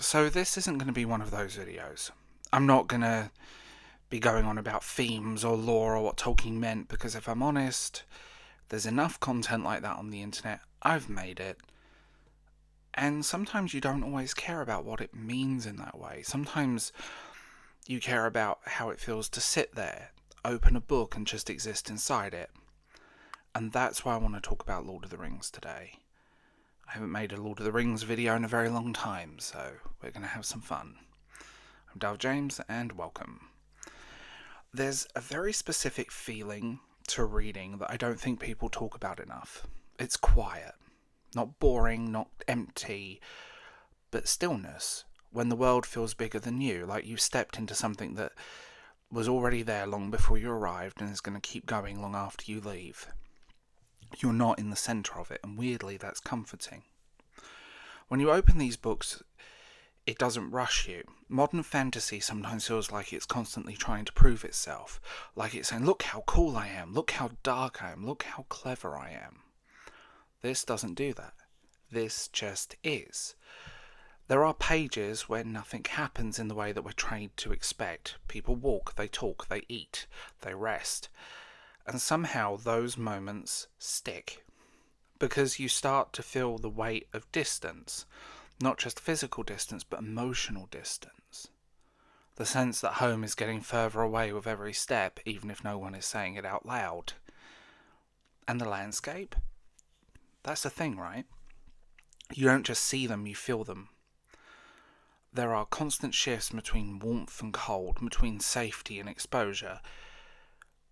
So this isn't going to be one of those videos. I'm not going to be going on about themes or lore or what Tolkien meant, because if I'm honest, there's enough content like that on the internet. I've made it. And sometimes you don't always care about what it means in that way. Sometimes you care about how it feels to sit there, open a book and just exist inside it. And that's why I want to talk about Lord of the Rings today. I haven't made a Lord of the Rings video in a very long time, so we're going to have some fun. I'm Dal James, and welcome. There's a very specific feeling to reading that I don't think people talk about enough. It's quiet. Not boring, not empty, but stillness. When the world feels bigger than you, like you stepped into something that was already there long before you arrived and is going to keep going long after you leave. You're not in the centre of it, and weirdly that's comforting. When you open these books, it doesn't rush you. Modern fantasy sometimes feels like it's constantly trying to prove itself, like it's saying, look how cool I am, look how dark I am, look how clever I am. This doesn't do that. This just is. There are pages where nothing happens in the way that we're trained to expect. People walk, they talk, they eat, they rest. And somehow those moments stick. Because you start to feel the weight of distance. Not just physical distance, but emotional distance. The sense that home is getting further away with every step, even if no one is saying it out loud. And the landscape? That's the thing, right? You don't just see them, you feel them. There are constant shifts between warmth and cold, between safety and exposure.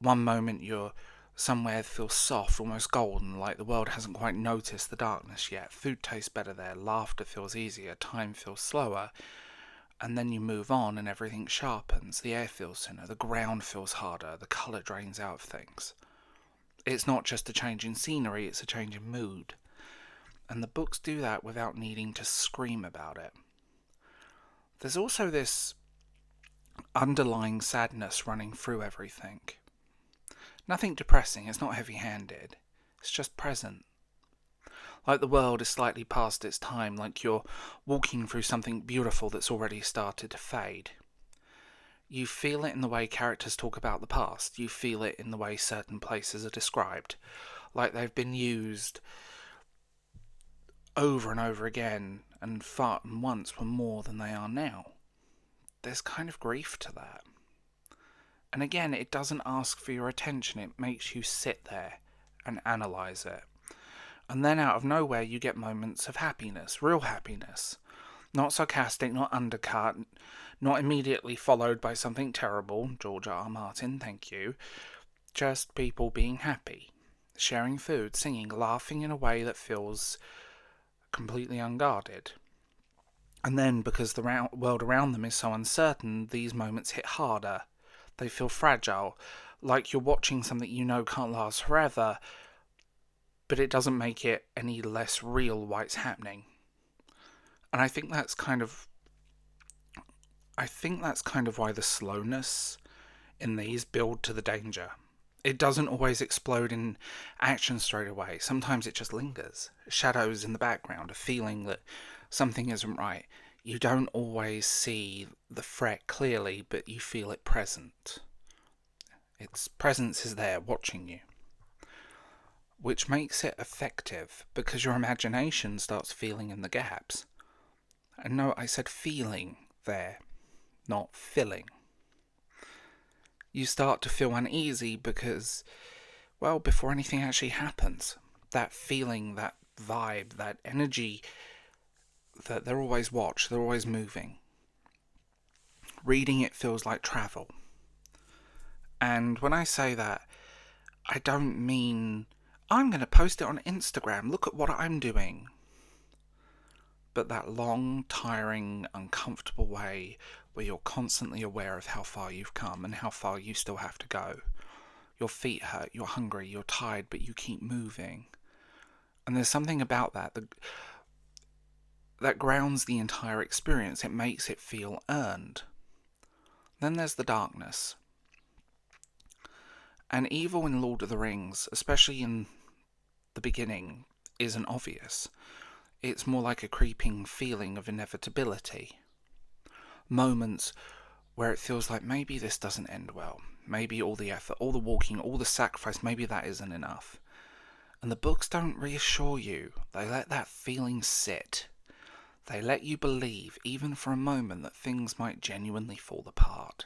One moment you're somewhere that feels soft, almost golden, like the world hasn't quite noticed the darkness yet. Food tastes better there, laughter feels easier, time feels slower. And then you move on and everything sharpens, the air feels thinner, the ground feels harder, the colour drains out of things. It's not just a change in scenery, it's a change in mood. And the books do that without needing to scream about it. There's also this underlying sadness running through everything. Nothing depressing, it's not heavy-handed, it's just present. Like the world is slightly past its time, like you're walking through something beautiful that's already started to fade. You feel it in the way characters talk about the past, you feel it in the way certain places are described, like they've been used over and over again, and far and once were more than they are now. There's kind of grief to that. And again, it doesn't ask for your attention, it makes you sit there and analyse it. And then out of nowhere you get moments of happiness, real happiness. Not sarcastic, not undercut, not immediately followed by something terrible. George R. Martin, thank you. Just people being happy. Sharing food, singing, laughing in a way that feels completely unguarded. And then, because the world around them is so uncertain, these moments hit harder. They feel fragile, like you're watching something you know can't last forever, but it doesn't make it any less real why it's happening. And I think that's kind of why the slowness in these build to the danger. It doesn't always explode in action straight away. Sometimes it just lingers. Shadows in the background, a feeling that something isn't right. You don't always see the threat clearly, but you feel it present. Its presence is there, watching you. Which makes it effective, because your imagination starts filling in the gaps. And no, I said feeling there, not filling. You start to feel uneasy because, well, before anything actually happens, that feeling, that vibe, that energy, that they're always watched, they're always moving. Reading it feels like travel. And when I say that, I don't mean, I'm going to post it on Instagram, look at what I'm doing. But that long, tiring, uncomfortable way where you're constantly aware of how far you've come and how far you still have to go. Your feet hurt, you're hungry, you're tired, but you keep moving. And there's something about that grounds the entire experience. It makes it feel earned. Then there's the darkness. And evil in Lord of the Rings, especially in the beginning, isn't obvious. It's more like a creeping feeling of inevitability. Moments where it feels like maybe this doesn't end well. Maybe all the effort, all the walking, all the sacrifice, maybe that isn't enough. And the books don't reassure you. They let that feeling sit. They let you believe, even for a moment, that things might genuinely fall apart.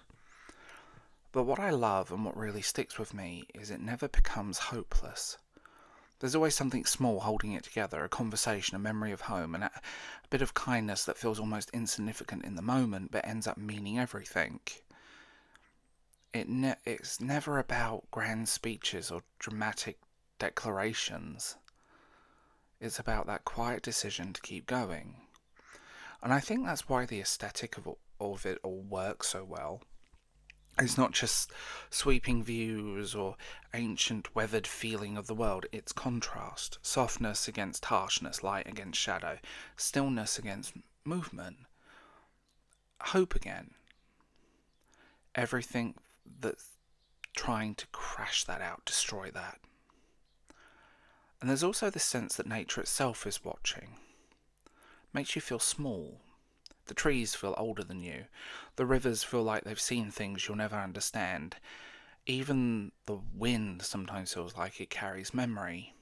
But what I love and what really sticks with me is it never becomes hopeless. There's always something small holding it together, a conversation, a memory of home, and a bit of kindness that feels almost insignificant in the moment but ends up meaning everything. It's never about grand speeches or dramatic declarations. It's about that quiet decision to keep going. And I think that's why the aesthetic of it all works so well. It's not just sweeping views or ancient weathered feeling of the world. It's contrast, softness against harshness, light against shadow, stillness against movement, hope again. Everything that's trying to crash that out, destroy that. And there's also this sense that nature itself is watching. Makes you feel small. The trees feel older than you. The rivers feel like they've seen things you'll never understand. Even the wind sometimes feels like it carries memory.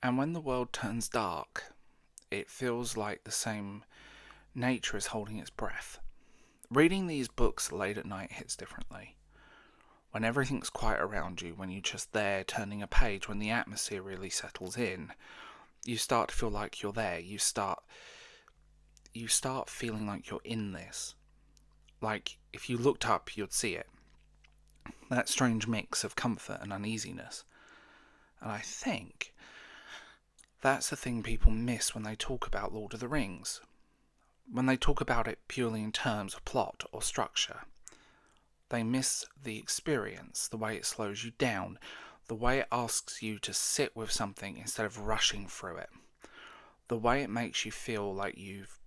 And when the world turns dark, it feels like the same nature is holding its breath. Reading these books late at night hits differently. When everything's quiet around you, when you're just there turning a page, when the atmosphere really settles in, you start to feel like you're there. You start feeling like you're in this. Like, if you looked up, you'd see it. That strange mix of comfort and uneasiness. And I think that's the thing people miss when they talk about Lord of the Rings. When they talk about it purely in terms of plot or structure, they miss the experience, the way it slows you down, the way it asks you to sit with something instead of rushing through it, the way it makes you feel like you've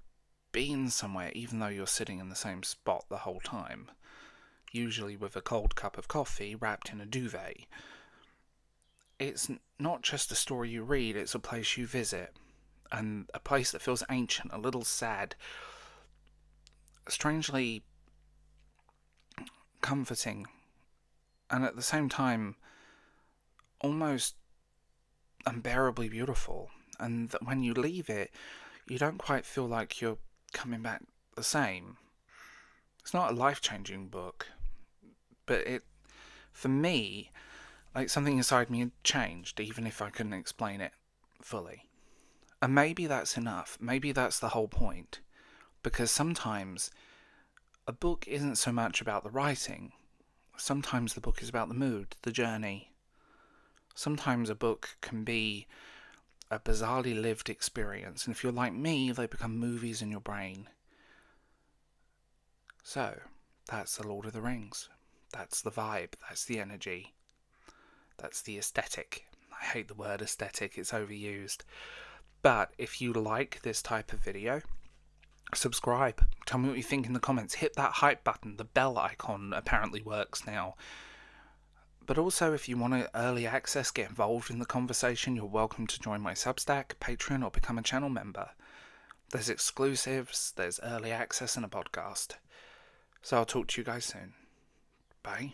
been somewhere even though you're sitting in the same spot the whole time, usually with a cold cup of coffee wrapped in a duvet. It's not just a story you read, it's a place you visit, and a place that feels ancient, a little sad, strangely comforting, and at the same time almost unbearably beautiful. And that when you leave it, you don't quite feel like you're coming back the same. It's not a life-changing book, but it, for me, like something inside me had changed, even if I couldn't explain it fully. And maybe that's enough. Maybe that's the whole point. Because sometimes a book isn't so much about the writing. Sometimes the book is about the mood, the journey. Sometimes a book can be a bizarrely lived experience, and if you're like me, they become movies in your brain. So, that's The Lord of the Rings. That's the vibe, that's the energy, that's the aesthetic. I hate the word aesthetic, it's overused. But if you like this type of video, subscribe. Tell me what you think in the comments. Hit that hype button. The bell icon apparently works now. But also, if you want early access, get involved in the conversation, you're welcome to join my Substack, Patreon, or become a channel member. There's exclusives, there's early access, and a podcast. So I'll talk to you guys soon. Bye.